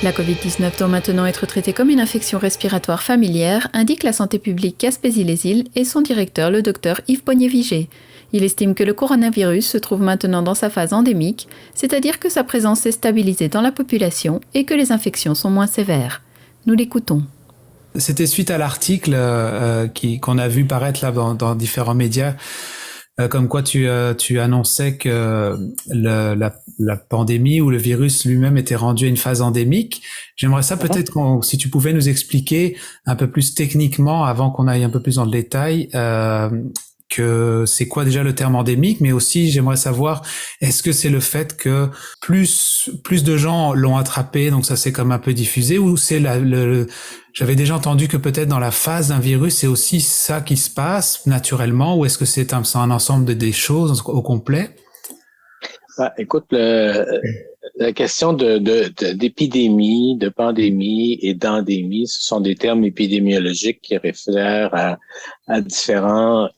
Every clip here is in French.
La Covid-19 doit maintenant être traitée comme une infection respiratoire familière, indique la santé publique Gaspésie-les-Îles et son directeur, le docteur Yves Bonnier-Vigé. Il estime que le coronavirus se trouve maintenant dans sa phase endémique, c'est-à-dire que sa présence est stabilisée dans la population et que les infections sont moins sévères. Nous l'écoutons. C'était suite à l'article qu'on a vu paraître là dans différents médias, comme quoi tu annonçais que la pandémie ou le virus lui-même était rendu à une phase endémique. J'aimerais ça peut-être si tu pouvais nous expliquer un peu plus techniquement, avant qu'on aille un peu plus dans le détail, que c'est quoi déjà le terme endémique, mais aussi j'aimerais savoir, est-ce que c'est le fait que plus de gens l'ont attrapé, donc ça s'est comme un peu diffusé, ou c'est j'avais déjà entendu que peut-être dans la phase d'un virus, c'est aussi ça qui se passe naturellement, ou est-ce que c'est un ensemble des choses au complet? Écoute, la question d'épidémie, de pandémie et d'endémie, ce sont des termes épidémiologiques qui réfèrent à différents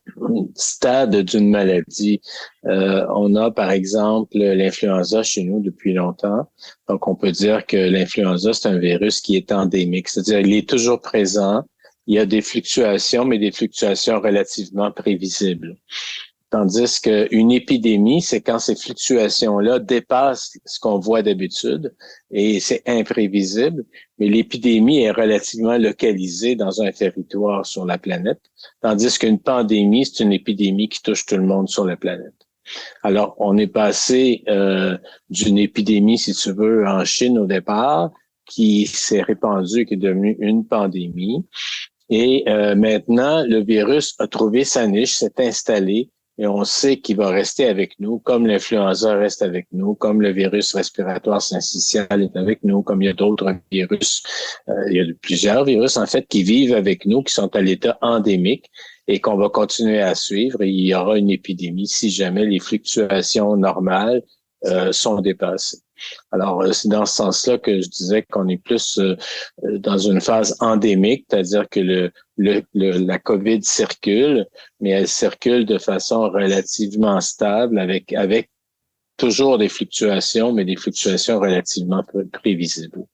stades d'une maladie. On a, par exemple, l'influenza chez nous depuis longtemps. Donc, on peut dire que l'influenza, c'est un virus qui est endémique, c'est-à-dire il est toujours présent. Il y a des fluctuations, mais des fluctuations relativement prévisibles. Tandis qu'une épidémie, c'est quand ces fluctuations-là dépassent ce qu'on voit d'habitude et c'est imprévisible, mais l'épidémie est relativement localisée dans un territoire sur la planète, tandis qu'une pandémie, c'est une épidémie qui touche tout le monde sur la planète. Alors, on est passé d'une épidémie, si tu veux, en Chine au départ, qui s'est répandue, qui est devenue une pandémie. Et maintenant, le virus a trouvé sa niche, s'est installé, et on sait qu'il va rester avec nous, comme l'influenza reste avec nous, comme le virus respiratoire syncytial est avec nous, comme il y a d'autres virus. Il y a plusieurs virus, en fait, qui vivent avec nous, qui sont à l'état endémique et qu'on va continuer à suivre. Et il y aura une épidémie si jamais les fluctuations normales sont dépassées. Alors, c'est dans ce sens-là que je disais qu'on est plus dans une phase endémique, c'est-à-dire que la COVID circule, mais elle circule de façon relativement stable avec toujours des fluctuations, mais des fluctuations relativement prévisibles.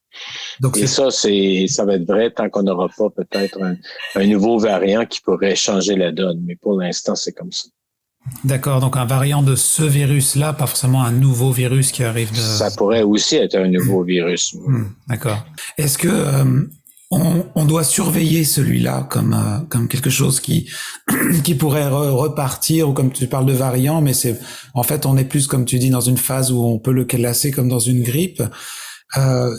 Donc Et ça va être vrai tant qu'on n'aura pas peut-être un nouveau variant qui pourrait changer la donne. Mais pour l'instant, c'est comme ça. D'accord, donc un variant de ce virus-là, pas forcément un nouveau virus qui arrive de... Ça pourrait aussi être un nouveau virus. D'accord. Est-ce que on doit surveiller celui-là comme quelque chose qui qui pourrait repartir, ou comme tu parles de variant, mais c'est en fait on est plus, comme tu dis, dans une phase où on peut le classer comme dans une grippe.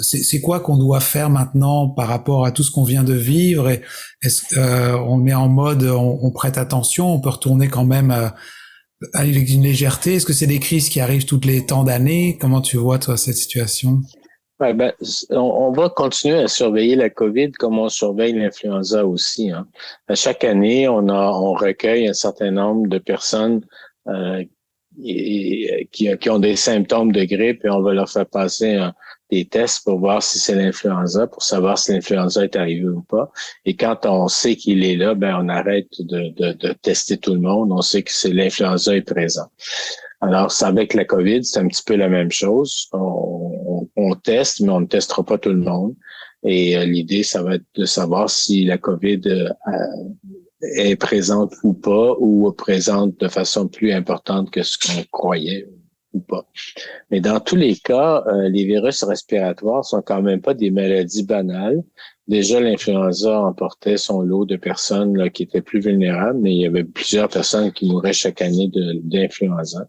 C'est quoi qu'on doit faire maintenant par rapport à tout ce qu'on vient de vivre, et est-ce on met en mode on prête attention, on peut retourner quand même avec une légèreté? Est-ce que c'est des crises qui arrivent toutes les temps d'années? Comment tu vois toi cette situation? Ouais, on va continuer à surveiller la COVID comme on surveille l'influenza aussi. Hein. À chaque année, on recueille un certain nombre de personnes qui ont des symptômes de grippe, et on va leur faire passer des tests pour voir si c'est l'influenza, pour savoir si l'influenza est arrivé ou pas. Et quand on sait qu'il est là, on arrête de tester tout le monde. On sait que l'influenza est présent. Alors, avec la COVID, c'est un petit peu la même chose. On teste, mais on ne testera pas tout le monde. Et l'idée, ça va être de savoir si la COVID est présente ou pas, ou présente de façon plus importante que ce qu'on croyait ou pas. Mais dans tous les cas, les virus respiratoires sont quand même pas des maladies banales. Déjà, l'influenza emportait son lot de personnes là, qui étaient plus vulnérables, mais il y avait plusieurs personnes qui mouraient chaque année d'influenza.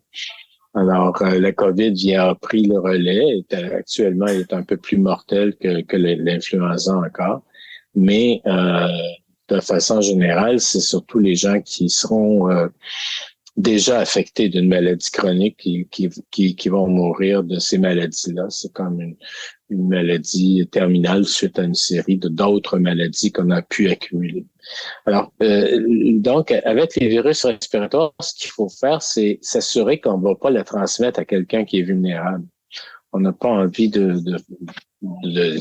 Alors, la COVID a pris le relais. Actuellement, elle est un peu plus mortelle que l'influenza encore. Mais de façon générale, c'est surtout les gens qui seront déjà affectés d'une maladie chronique qui vont mourir de ces maladies-là. C'est comme une maladie terminale suite à une série d'autres maladies qu'on a pu accumuler. Alors, donc, avec les virus respiratoires, ce qu'il faut faire, c'est s'assurer qu'on ne va pas la transmettre à quelqu'un qui est vulnérable. On n'a pas envie de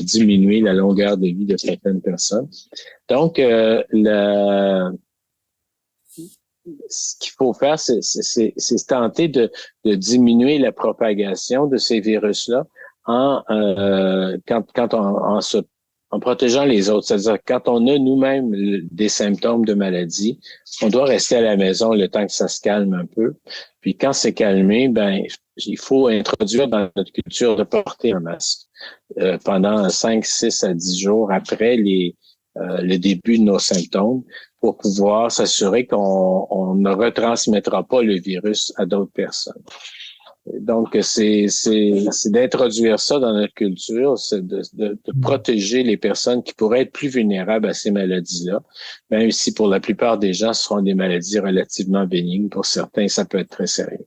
diminuer la longueur de vie de certaines personnes. Donc, ce qu'il faut faire, c'est tenter de diminuer la propagation de ces virus-là en protégeant les autres. C'est-à-dire, quand on a nous-mêmes des symptômes de maladie, on doit rester à la maison le temps que ça se calme un peu. Puis quand c'est calmé, il faut introduire dans notre culture de porter un masque pendant 5, 6 à 10 jours après le début de nos symptômes pour pouvoir s'assurer qu'on ne retransmettra pas le virus à d'autres personnes. Donc, c'est d'introduire ça dans notre culture, c'est de protéger les personnes qui pourraient être plus vulnérables à ces maladies-là, même si pour la plupart des gens, ce seront des maladies relativement bénignes. Pour certains, ça peut être très sérieux.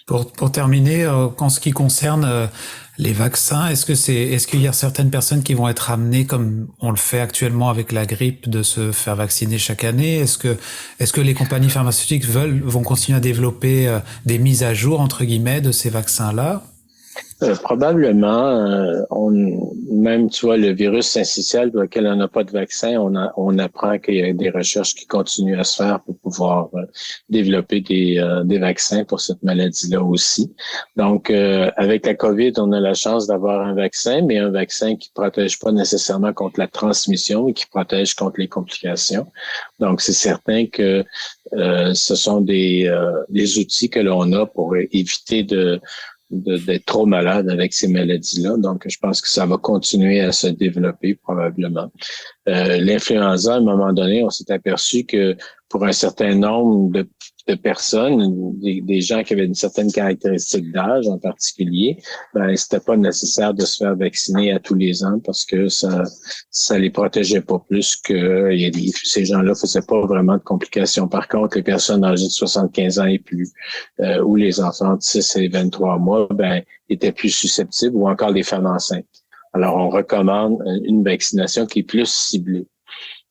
Pour terminer, en ce qui concerne les vaccins, est-ce qu'il y a certaines personnes qui vont être amenées, comme on le fait actuellement avec la grippe, de se faire vacciner chaque année? Est-ce que les compagnies pharmaceutiques vont continuer à développer des mises à jour, entre guillemets, de ces vaccins-là? Probablement, même, tu vois, le virus syncytial pour lequel on n'a pas de vaccin, on apprend qu'il y a des recherches qui continuent à se faire pour pouvoir développer des vaccins pour cette maladie-là aussi. Donc, avec la COVID, on a la chance d'avoir un vaccin, mais un vaccin qui protège pas nécessairement contre la transmission et qui protège contre les complications. Donc, c'est certain que ce sont des outils que l'on a pour éviter d'être trop malade avec ces maladies-là. Donc, je pense que ça va continuer à se développer probablement. L'influenza, à un moment donné, on s'est aperçu que pour un certain nombre de personnes, des gens qui avaient une certaine caractéristique d'âge en particulier, c'était pas nécessaire de se faire vacciner à tous les ans parce que ça les protégeait pas plus que ces gens-là faisaient pas vraiment de complications. Par contre, les personnes âgées de 75 ans et plus, ou les enfants de 6 et 23 mois, étaient plus susceptibles, ou encore les femmes enceintes. Alors, on recommande une vaccination qui est plus ciblée.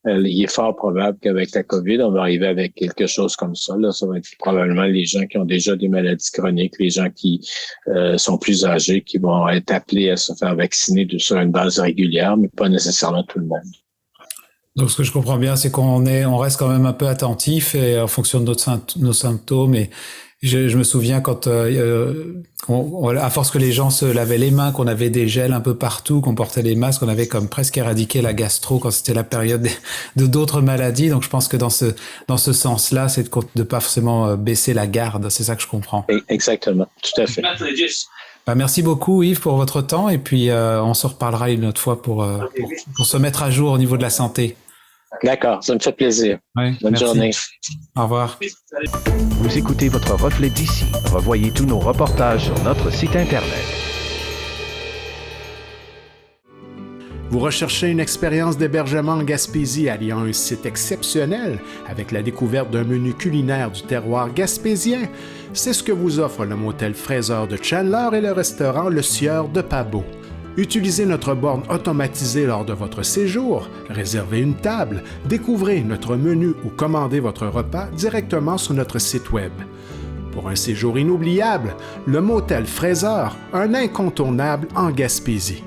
Il est fort probable qu'avec la COVID, on va arriver avec quelque chose comme ça. Là, ça va être probablement les gens qui ont déjà des maladies chroniques, les gens qui sont plus âgés, qui vont être appelés à se faire vacciner sur une base régulière, mais pas nécessairement tout le monde. Donc, ce que je comprends bien, c'est on reste quand même un peu attentif et en fonction de nos symptômes. Et je me souviens quand, à force que les gens se lavaient les mains, qu'on avait des gels un peu partout, qu'on portait les masques, on avait comme presque éradiqué la gastro quand c'était la période de d'autres maladies. Donc, je pense que dans ce sens-là, c'est de pas forcément baisser la garde. C'est ça que je comprends. Exactement. Tout à fait. Merci beaucoup, Yves, pour votre temps. Et puis, on se reparlera une autre fois pour se mettre à jour au niveau de la santé. D'accord, ça me fait plaisir. Ouais, Bonne journée. Au revoir. Vous écoutez votre reflet d'ici. Revoyez tous nos reportages sur notre site Internet. Vous recherchez une expérience d'hébergement en Gaspésie alliant un site exceptionnel avec la découverte d'un menu culinaire du terroir gaspésien? C'est ce que vous offre le motel Fraser de Chandler et le restaurant Le Sieur de Pabot. Utilisez notre borne automatisée lors de votre séjour, réservez une table, découvrez notre menu ou commandez votre repas directement sur notre site web. Pour un séjour inoubliable, le motel Fraser, un incontournable en Gaspésie.